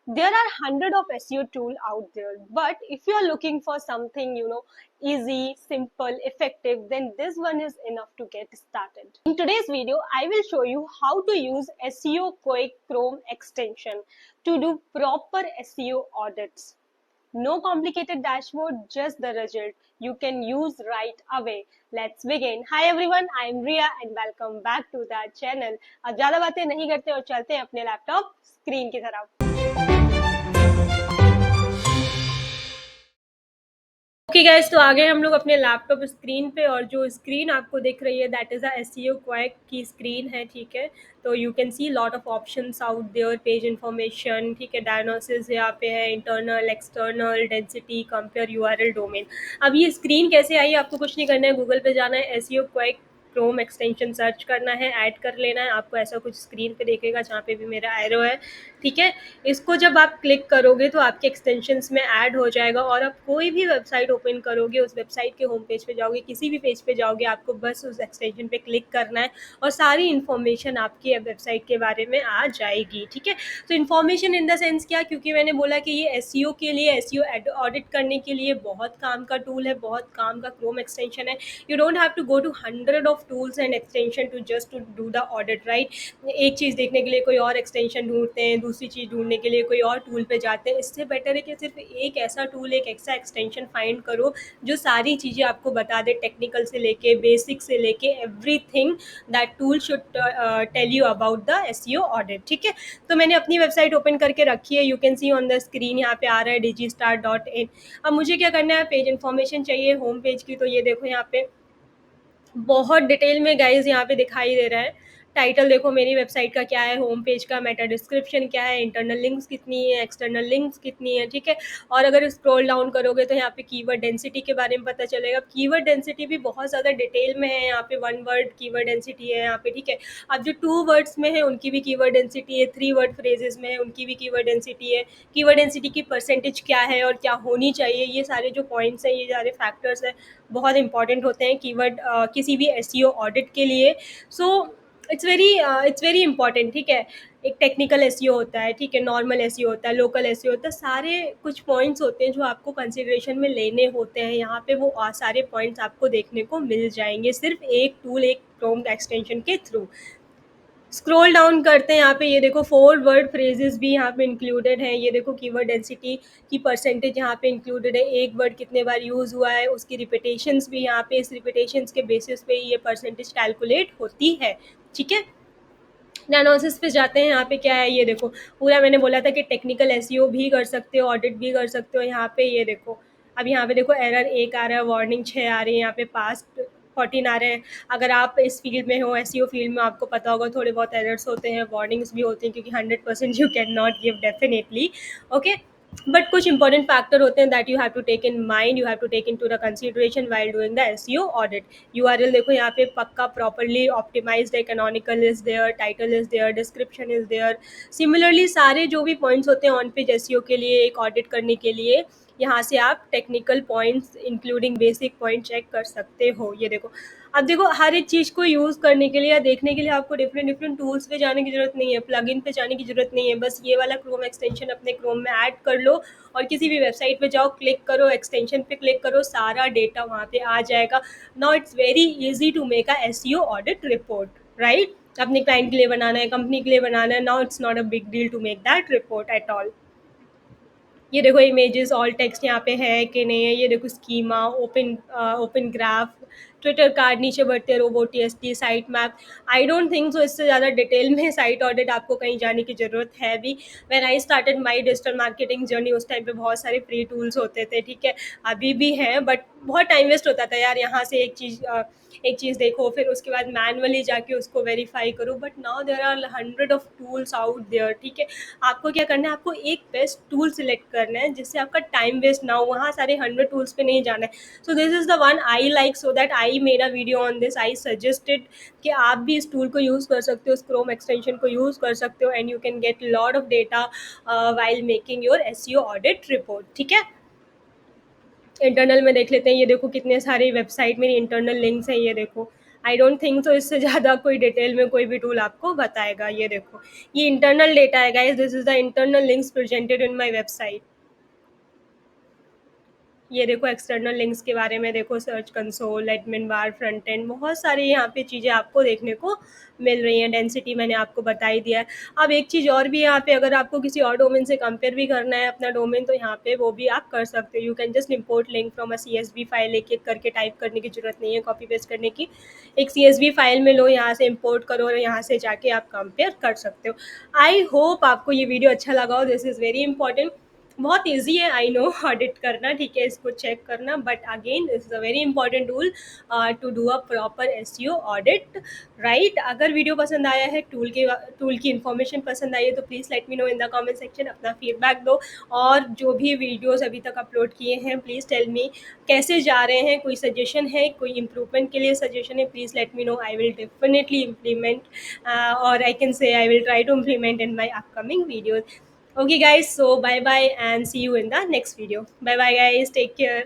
There are hundred of SEO tool out there, but if you are looking for something, easy, simple, effective, then this one is enough to get started. In today's video, I will show you how to use SEO Quick Chrome extension to do proper SEO audits. No complicated dashboard, just the result you can use right away. Let's begin. Hi everyone, I am Ria and welcome back to the channel. अब ज्यादा बातें नहीं करते और चलते हैं अपने laptop screen की तरफ। ओके गाइस, तो आ गए हम लोग अपने लैपटॉप स्क्रीन पे और जो स्क्रीन आपको दिख रही है that is a SEO quake की स्क्रीन है। ठीक है, तो you can see lot of options out there, page information, ठीक है, डायग्नोसिस यहाँ पे है, internal, external, density, compare, URL, domain. अब ये स्क्रीन कैसे आई, आपको कुछ नहीं करना है, गूगल पे जाना है, SEO quack Chrome extension search करना है, ऐड कर लेना है। आपको ऐसा कुछ स्क्रीन पे देखेगा जहाँ पे भी मेरा एरो है। ठीक है, इसको जब आप क्लिक करोगे तो आपके एक्सटेंशंस में ऐड हो जाएगा और आप कोई भी वेबसाइट ओपन करोगे, उस वेबसाइट के होम पेज पे जाओगे, किसी भी पेज पे जाओगे, आपको बस उस एक्सटेंशन पे क्लिक करना है और सारी इन्फॉर्मेशन आपकी वेबसाइट के बारे में आ जाएगी। ठीक है, तो इन्फॉर्मेशन इन द सेंस क्या, क्योंकि मैंने बोला कि ये एसईओ के लिए, एसईओ ऑडिट करने के लिए बहुत काम का टूल है, बहुत काम का क्रोम एक्सटेंशन है। You don't have to go to hundred of tools and extension to just to do the audit, right. एक चीज़ देखने के लिए कोई और एक्सटेंशन ढूंढते हैं, दूसरी चीज़ ढूंढने के लिए कोई और टूल पे जाते हैं। इससे बेटर है कि सिर्फ एक ऐसा टूल, एक ऐसा एक्सटेंशन फाइंड करो जो सारी चीज़ें आपको बता दे, टेक्निकल से लेके बेसिक से लेके everything that tool should tell you about the SEO audit. ठीक है, तो मैंने अपनी वेबसाइट ओपन करके रखी है, you can C on the screen, यहाँ पे आ रहा है digistar.in। अब मुझे क्या करना है, पेज इन्फॉर्मेशन चाहिए होम पेज की, तो ये देखो यहाँ पे बहुत डिटेल में गाइज यहाँ पे दिखाई दे रहा है। टाइटल देखो मेरी वेबसाइट का क्या है, होम पेज का मेटा डिस्क्रिप्शन क्या है, इंटरनल लिंक्स कितनी है, एक्सटर्नल लिंक्स कितनी है। ठीक है, और अगर स्क्रॉल डाउन करोगे तो यहाँ पे कीवर्ड डेंसिटी के बारे में पता चलेगा। कीवर्ड डेंसिटी भी बहुत ज़्यादा डिटेल में है, यहाँ पे 1 वर्ड कीवर्ड डेंसिटी है यहाँ पे। ठीक है, अब जो 2 वर्ड्स में है उनकी भी कीवर्ड डेंसिटी है, 3 वर्ड फ्रेजेस में है उनकी भी कीवर्ड डेंसिटी है, कीवर्ड डेंसिटी की परसेंटेज क्या है और क्या होनी चाहिए, ये सारे जो पॉइंट्स हैं, ये सारे फैक्टर्स हैं, बहुत इंपॉर्टेंट होते हैं कीवर्ड किसी भी एसईओ ऑडिट के लिए। So it's very important. ठीक है, एक टेक्निकल एसईओ होता है, ठीक है, नॉर्मल एसईओ होता है, लोकल एसईओ होता है, सारे कुछ पॉइंट्स होते हैं जो आपको कंसिडरेशन में लेने होते हैं। यहाँ पे वो सारे पॉइंट्स आपको देखने को मिल जाएंगे सिर्फ एक टूल, एक क्रोम एक्सटेंशन के थ्रू। स्क्रॉल डाउन करते हैं, यहाँ पे ये देखो 4 वर्ड फ्रेजेस भी यहाँ पे इंक्लूडेड हैं। ये देखो कीवर्ड डेंसिटी की परसेंटेज यहाँ पे इंक्लूडेड है, एक वर्ड कितने बार यूज़ हुआ है, उसकी रिपीटेशंस भी यहाँ पे, इस रिपीटेशंस के बेसिस पे ये परसेंटेज कैलकुलेट होती है। ठीक है, एनालिसिस पे जाते हैं, यहाँ पे क्या है, ये देखो पूरा मैंने बोला था कि टेक्निकल एसईओ भी कर सकते हो, ऑडिट भी कर सकते हो। यहाँ पे ये देखो, अब यहाँ पे देखो एरर 1 आ रहा है, वार्निंग 6 आ रही है, यहाँ पे पास्ट 14 आ रहे हैं। अगर आप इस फील्ड में हो, एसईओ फील्ड में, आपको पता होगा थोड़े बहुत एरर्स होते हैं, वार्निंग्स भी होती हैं, क्योंकि 100% you can not give definitely. Okay, but कुछ इंपॉर्टेंट फैक्टर होते हैं that you have to take in mind, you have to take in to the consideration while doing the SEO audit. URL देखो यहाँ पे पक्का प्रॉपरली ऑप्टिमाइज्ड है, canonical is there, title is there, description is there. Similarly सारे जो भी points होते हैं ऑन पेज एसईओ के लिए, एक ऑडिट करने के लिए, यहाँ से आप technical points including basic point check कर सकते हो। ये देखो, अब देखो हर एक चीज़ को यूज़ करने के लिए या देखने के लिए आपको डिफरेंट डिफरेंट टूल्स पे जाने की ज़रूरत नहीं है, प्लगइन पे जाने की ज़रूरत नहीं है। बस ये वाला क्रोम एक्सटेंशन अपने क्रोम में ऐड कर लो और किसी भी वेबसाइट पे जाओ, क्लिक करो, एक्सटेंशन पे क्लिक करो, सारा डेटा वहाँ पे आ जाएगा। Now it's very easy to make a SEO audit report, right. अपने क्लाइंट के लिए बनाना है, कंपनी के लिए बनाना है, now it's not a big deal to make that report at all. ये देखो इमेजेस, ऑल टेक्स्ट यहाँ पे है कि नहीं है, ये देखो schema, open graph, Twitter card, नीचे बढ़ते robo, TST, site map. I don't think so इससे ज़्यादा डिटेल में साइट ऑडिट आपको कहीं जाने की ज़रूरत है भी। When I started my digital marketing journey, उस टाइम पे बहुत सारे फ्री टूल्स होते थे, ठीक है, अभी भी हैं, बट बहुत टाइम वेस्ट होता था यार, यहाँ से एक चीज़ देखो, फिर उसके बाद मैनुअली जाके उसको वेरीफाई करो। But now there are hundred of tools out there. ठीक है, आपको क्या करना है, आपको एक बेस्ट टूल सिलेक्ट करना है जिससे आपका टाइम वेस्ट ना हो, वहाँ सारे 100 टूल्स पे नहीं जाना है। So this is the one I like, so that I made a video on this. I suggested कि आप भी इस टूल को यूज़ कर सकते हो, इस क्रोम एक्सटेंशन को यूज़ कर सकते हो, and you can get lot of data while making your SEO audit report. ठीक है, इंटरनल में देख लेते हैं, ये देखो कितने सारे वेबसाइट मेरी इंटरनल लिंक्स हैं, ये देखो आई डोंट थिंक सो इससे ज़्यादा कोई डिटेल में कोई भी टूल आपको बताएगा। ये देखो, ये इंटरनल डेटा है guys, this is the internal links presented in my website. ये देखो एक्सटर्नल लिंक्स के बारे में देखो, सर्च कंसोल, एडमिन बार, फ्रंट एंड, बहुत सारी यहाँ पे चीज़ें आपको देखने को मिल रही हैं। डेंसिटी मैंने आपको बता ही दिया है। अब एक चीज़ और भी यहाँ पे, अगर आपको किसी और डोमेन से कंपेयर भी करना है अपना डोमेन, तो यहाँ पे वो भी आप कर सकते हो। You can just import link from a CSV file, एक एक करके टाइप करने की जरूरत नहीं है, कॉपी पेस्ट करने की। एक CSV फाइल में लो, यहाँ से इम्पोर्ट करो और यहाँ से जाके आप कंपेयर कर सकते हो। आई होप आपको ये वीडियो अच्छा लगा हो। दिस इज़ वेरी इंपॉर्टेंट, बहुत ईजी है, आई नो ऑडिट करना, ठीक है, इसको चेक करना, but again this is a very important tool to do a proper SEO audit, right. अगर वीडियो पसंद आया है, टूल की इन्फॉर्मेशन पसंद आई है, तो please let me no in the comment section, अपना फीडबैक दो। और जो भी वीडियोस अभी तक अपलोड किए हैं, प्लीज़ टेल मी कैसे जा रहे हैं, कोई सजेशन है, कोई इम्प्रूवमेंट के लिए सजेशन है, please let me know, I will definitely implement, और I can say I will try to implement in my upcoming videos. Okay guys, so bye bye and see you in the next video. Bye bye guys, take care.